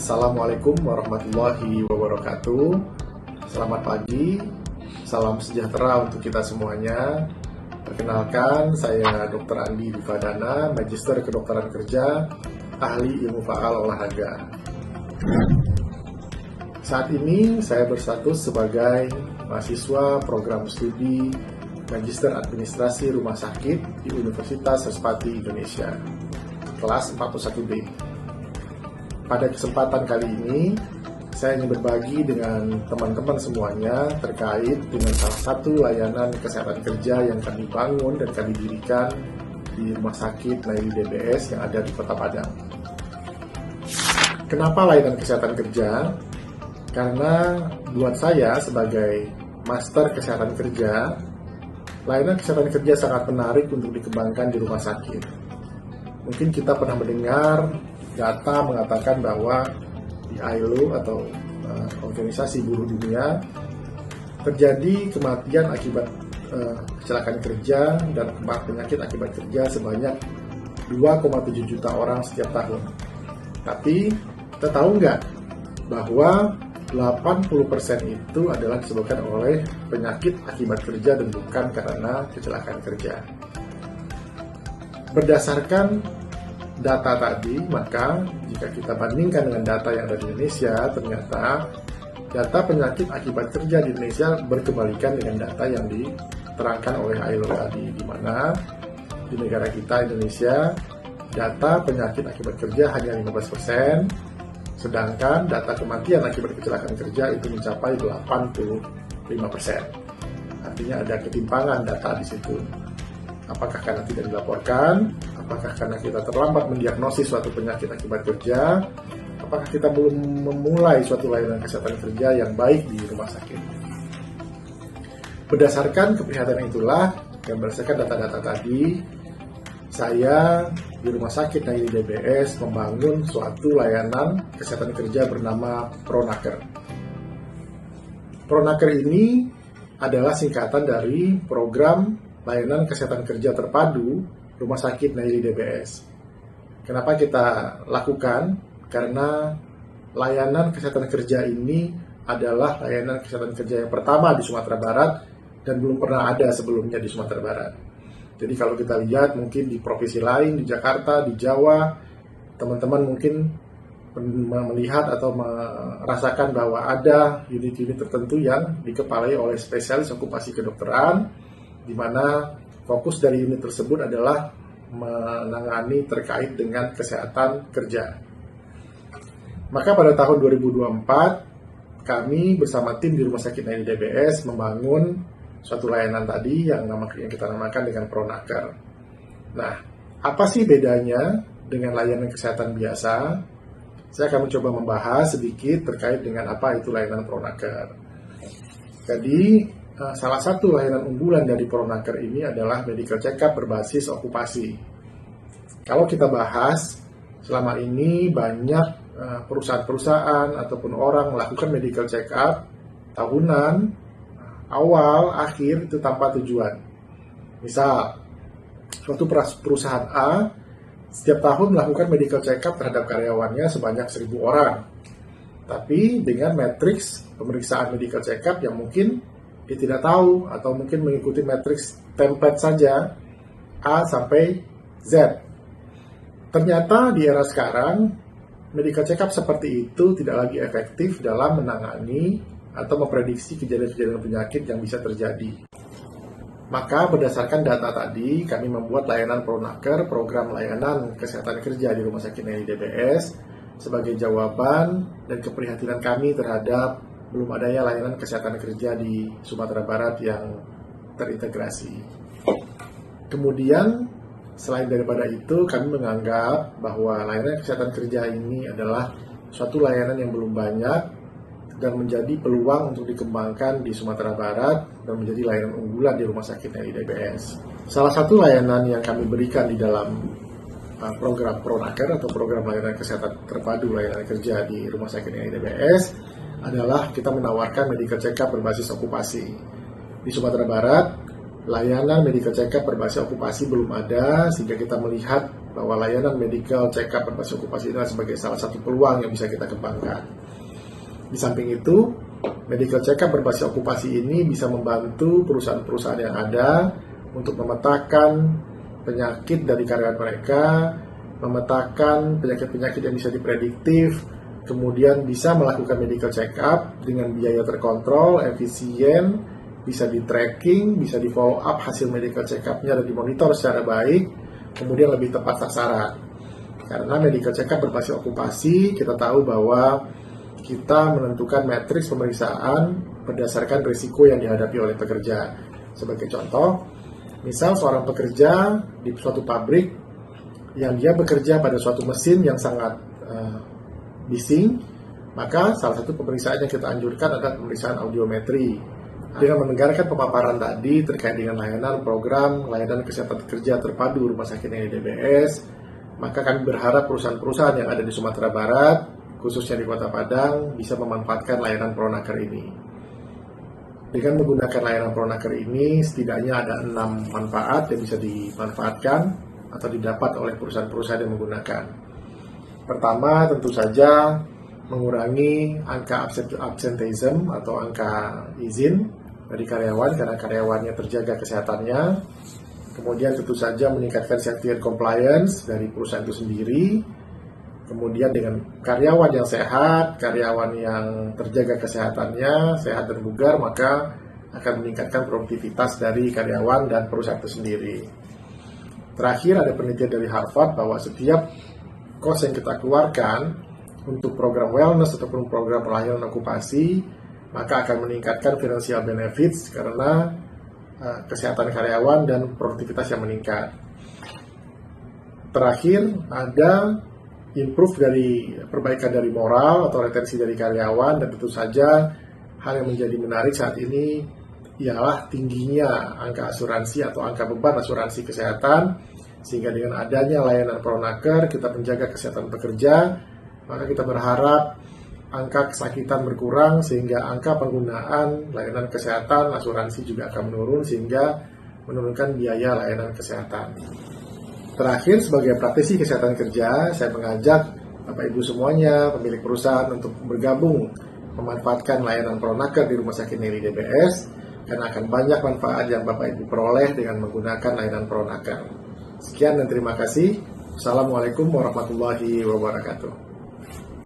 Assalamualaikum warahmatullahi wabarakatuh. Selamat pagi, salam sejahtera untuk kita semuanya. Perkenalkan, saya Dr. Andi Difadana, Magister Kedokteran Kerja, Ahli Ilmu Faal Olahraga. Saat ini saya berstatus sebagai mahasiswa program studi Magister Administrasi Rumah Sakit di Universitas Sespati Indonesia, kelas 41B. Pada kesempatan kali ini, saya ingin berbagi dengan teman-teman semuanya terkait dengan salah satu layanan kesehatan kerja yang kami bangun dan kami dirikan di Rumah Sakit Naili DBS yang ada di Kota Padang. Kenapa layanan kesehatan kerja? Karena buat saya sebagai Master Kesehatan Kerja, layanan kesehatan kerja sangat menarik untuk dikembangkan di rumah sakit. Mungkin kita pernah mendengar data mengatakan bahwa di ILO atau Organisasi Buruh Dunia terjadi kematian akibat kecelakaan kerja dan penyakit akibat kerja sebanyak 2,7 juta orang setiap tahun. Tapi kita tahu nggak bahwa 80% itu adalah disebabkan oleh penyakit akibat kerja dan bukan karena kecelakaan kerja. Berdasarkan data tadi, maka jika kita bandingkan dengan data yang ada di Indonesia, ternyata data penyakit akibat kerja di Indonesia berkebalikan dengan data yang diterangkan oleh ILO tadi, di mana di negara kita Indonesia data penyakit akibat kerja hanya 15%, sedangkan data kematian akibat kecelakaan kerja itu mencapai 85%. Artinya ada ketimpangan data di situ. Apakah karena tidak dilaporkan? Apakah karena kita terlambat mendiagnosis suatu penyakit akibat kerja? Apakah kita belum memulai suatu layanan kesehatan kerja yang baik di rumah sakit? Berdasarkan keprihatinan itulah, dan berdasarkan data-data tadi, saya di Rumah Sakit Naili DBS membangun suatu layanan kesehatan kerja bernama Pronaker. Pronaker ini adalah singkatan dari Program Layanan Kesehatan Kerja Terpadu Rumah Sakit Naili DBS. Kenapa kita lakukan? Karena layanan kesehatan kerja ini adalah layanan kesehatan kerja yang pertama di Sumatera Barat dan belum pernah ada sebelumnya di Sumatera Barat. Jadi kalau kita lihat mungkin di provinsi lain, di Jakarta, di Jawa, teman-teman mungkin melihat atau merasakan bahwa ada unit-unit tertentu yang dikepalai oleh spesialis okupasi kedokteran, di mana fokus dari unit tersebut adalah menangani terkait dengan kesehatan kerja. Maka pada tahun 2024, kami bersama tim di Rumah Sakit Naili DBS membangun suatu layanan tadi yang kita namakan dengan Pronaker. Nah, apa sih bedanya dengan layanan kesehatan biasa? Saya akan mencoba membahas sedikit terkait dengan apa itu layanan Pronaker. Jadi, salah satu layanan unggulan dari Pronaker ini adalah medical check-up berbasis okupasi. Kalau kita bahas, selama ini banyak perusahaan-perusahaan ataupun orang melakukan medical check-up tahunan, awal, akhir itu tanpa tujuan. Misal, suatu perusahaan A setiap tahun melakukan medical check-up terhadap karyawannya sebanyak 1.000 orang. Tapi dengan matriks pemeriksaan medical check-up yang mungkin dia tidak tahu atau mungkin mengikuti matriks template saja A sampai Z. Ternyata di era sekarang medical check-up seperti itu tidak lagi efektif dalam menangani atau memprediksi kejadian-kejadian penyakit yang bisa terjadi. Maka berdasarkan data tadi, kami membuat layanan Pronaker, program layanan kesehatan kerja di Rumah Sakit Naili DBS, sebagai jawaban dan keprihatinan kami terhadap belum adanya layanan kesehatan kerja di Sumatera Barat yang terintegrasi. Kemudian, selain daripada itu, kami menganggap bahwa layanan kesehatan kerja ini adalah suatu layanan yang belum banyak dan menjadi peluang untuk dikembangkan di Sumatera Barat dan menjadi layanan unggulan di Rumah Sakit Naili DBS. Salah satu layanan yang kami berikan di dalam program Pronaker atau program layanan kesehatan terpadu layanan kerja di Rumah Sakit Naili DBS adalah kita menawarkan medical check-up berbasis okupasi. Di Sumatera Barat, layanan medical check-up berbasis okupasi belum ada, sehingga kita melihat bahwa layanan medical check-up berbasis okupasi ini sebagai salah satu peluang yang bisa kita kembangkan. Di samping itu, medical check-up berbasis okupasi ini bisa membantu perusahaan-perusahaan yang ada untuk memetakan penyakit dari karyawan mereka, memetakan penyakit-penyakit yang bisa diprediktif, kemudian bisa melakukan medical check-up dengan biaya terkontrol, efisien, bisa di tracking, bisa di follow up hasil medical check-up-nya dan dimonitor secara baik, kemudian lebih tepat sasaran. Karena medical check-up berbasis okupasi, kita tahu bahwa kita menentukan matriks pemeriksaan berdasarkan risiko yang dihadapi oleh pekerja. Sebagai contoh, misal seorang pekerja di suatu pabrik yang dia bekerja pada suatu mesin yang sangat bising, maka salah satu pemeriksaan yang kita anjurkan adalah pemeriksaan audiometri. Dengan mendengarkan pemaparan tadi terkait dengan layanan program layanan kesehatan kerja terpadu Rumah Sakit NII DBS, maka kami berharap perusahaan-perusahaan yang ada di Sumatera Barat, khususnya di Kota Padang, bisa memanfaatkan layanan Pronaker ini. Dengan menggunakan layanan Pronaker ini, setidaknya ada 6 manfaat yang bisa dimanfaatkan atau didapat oleh perusahaan-perusahaan yang menggunakan. Pertama, tentu saja mengurangi angka absenteeism atau angka izin dari karyawan karena karyawannya terjaga kesehatannya. Kemudian tentu saja meningkatkan safety and compliance dari perusahaan itu sendiri. Kemudian dengan karyawan yang sehat, karyawan yang terjaga kesehatannya, sehat dan bugar, maka akan meningkatkan produktivitas dari karyawan dan perusahaan itu sendiri. Terakhir, ada penelitian dari Harvard bahwa setiap cost yang kita keluarkan untuk program wellness ataupun program pelayanan okupasi, maka akan meningkatkan financial benefits karena kesehatan karyawan dan produktivitas yang meningkat. Terakhir, ada improve dari perbaikan dari moral atau retensi dari karyawan, dan tentu saja hal yang menjadi menarik saat ini ialah tingginya angka asuransi atau angka beban asuransi kesehatan, sehingga dengan adanya layanan Pronaker kita menjaga kesehatan pekerja, maka kita berharap angka kesakitan berkurang sehingga angka penggunaan layanan kesehatan asuransi juga akan menurun sehingga menurunkan biaya layanan kesehatan. Terakhir, sebagai praktisi kesehatan kerja, saya mengajak Bapak Ibu semuanya, pemilik perusahaan untuk bergabung memanfaatkan layanan Pronaker di Rumah Sakit NII DBS karena akan banyak manfaat yang Bapak Ibu peroleh dengan menggunakan layanan Pronaker. Sekian dan terima kasih. Assalamualaikum warahmatullahi wabarakatuh.